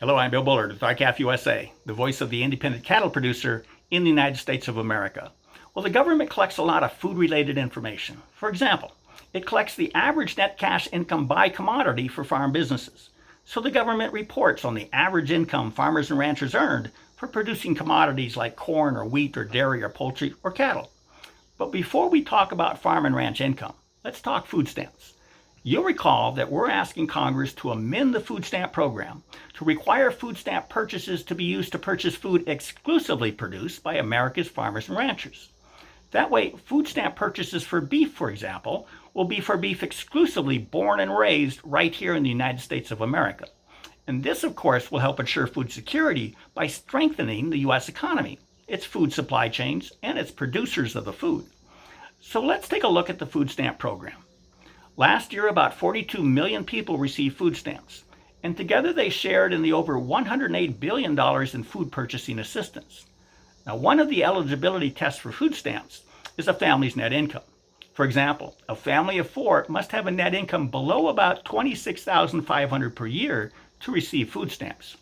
Hello, I'm Bill Bullard with ICAF USA, the voice of the independent cattle producer in the United States of America. Well, the government collects a lot of food-related information. For example, it collects the average net cash income by commodity for farm businesses. So the government reports on the average income farmers and ranchers earned for producing commodities like corn or wheat or dairy or poultry or cattle. But before we talk about farm and ranch income, let's talk food stamps. You'll recall that we're asking Congress to amend the food stamp program to require food stamp purchases to be used to purchase food exclusively produced by America's farmers and ranchers. That way, food stamp purchases for beef, for example, will be for beef exclusively born and raised right here in the United States of America. And this, of course, will help ensure food security by strengthening the U.S. economy, its food supply chains, and its producers of the food. So let's take a look at the food stamp program. Last year, about 42 million people received food stamps, and together they shared in the over $108 billion in food purchasing assistance. Now, one of the eligibility tests for food stamps is a family's net income. For example, a family of four must have a net income below about $26,500 per year to receive food stamps.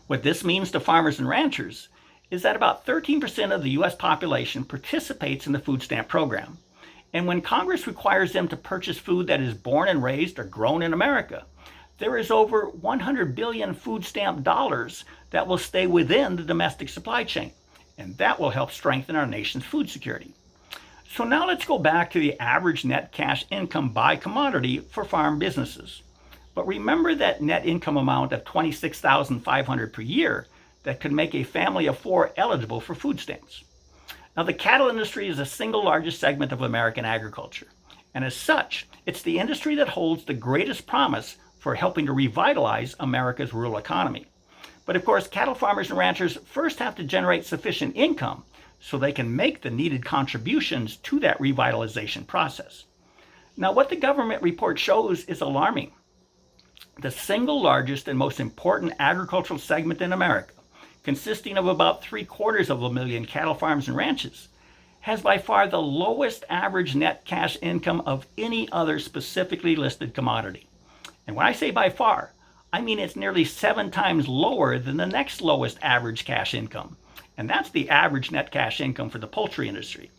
What this means to farmers and ranchers is that about 13% of the U.S. population participates in the food stamp program. And when Congress requires them to purchase food that is born and raised or grown in America, there is over 100 billion food stamp dollars that will stay within the domestic supply chain, and that will help strengthen our nation's food security. So now let's go back to the average net cash income by commodity for farm businesses. But remember that net income amount of $26,500 per year that could make a family of four eligible for food stamps. Now, the cattle industry is the single largest segment of American agriculture, and as such, it's the industry that holds the greatest promise for helping to revitalize America's rural economy. But of course, cattle farmers and ranchers first have to generate sufficient income so they can make the needed contributions to that revitalization process. Now, what the government report shows is alarming. The single largest and most important agricultural segment in America, consisting of about 750,000 cattle farms and ranches, has by far the lowest average net cash income of any other specifically listed commodity. And when I say by far, I mean it's nearly 7 times lower than the next lowest average cash income. And that's the average net cash income for the poultry industry.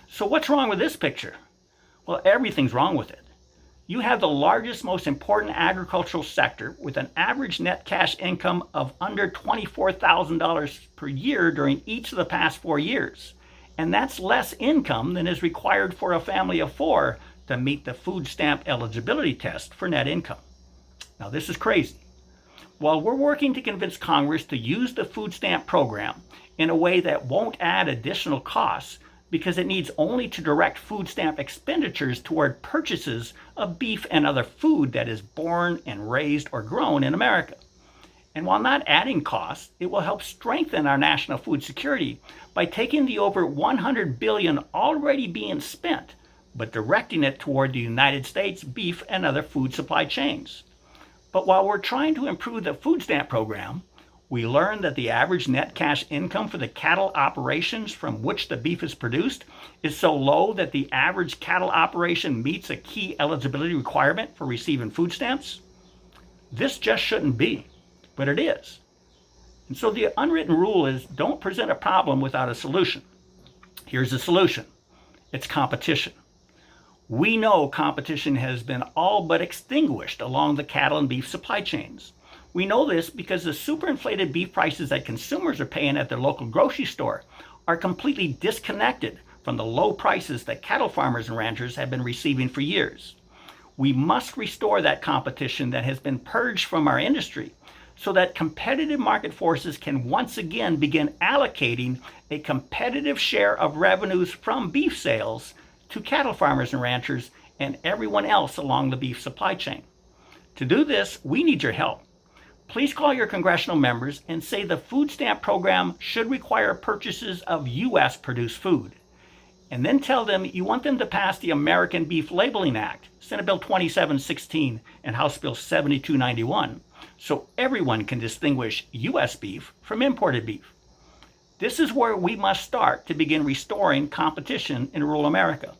So what's wrong with this picture? Well, everything's wrong with it. You have the largest, most important agricultural sector with an average net cash income of under $24,000 per year during each of the past 4 years. And that's less income than is required for a family of four to meet the food stamp eligibility test for net income. Now, this is crazy. While we're working to convince Congress to use the food stamp program in a way that won't add additional costs, because it needs only to direct food stamp expenditures toward purchases of beef and other food that is born and raised or grown in America. And while not adding costs, it will help strengthen our national food security by taking the over $100 billion already being spent, but directing it toward the United States beef and other food supply chains. But while we're trying to improve the food stamp program, we learned that the average net cash income for the cattle operations from which the beef is produced is so low that the average cattle operation meets a key eligibility requirement for receiving food stamps. This just shouldn't be, but it is. And so the unwritten rule is don't present a problem without a solution. Here's the solution. It's competition. We know competition has been all but extinguished along the cattle and beef supply chains. We know this because the superinflated beef prices that consumers are paying at their local grocery store are completely disconnected from the low prices that cattle farmers and ranchers have been receiving for years. We must restore that competition that has been purged from our industry so that competitive market forces can once again begin allocating a competitive share of revenues from beef sales to cattle farmers and ranchers and everyone else along the beef supply chain. To do this, we need your help. Please call your congressional members and say the food stamp program should require purchases of U.S. produced food. And then tell them you want them to pass the American Beef Labeling Act, Senate Bill 2716 and House Bill 7291, so everyone can distinguish U.S. beef from imported beef. This is where we must start to begin restoring competition in rural America.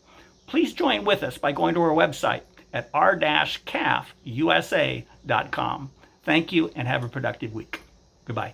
Please join with us by going to our website at r-cafusa.com. Thank you and have a productive week. Goodbye.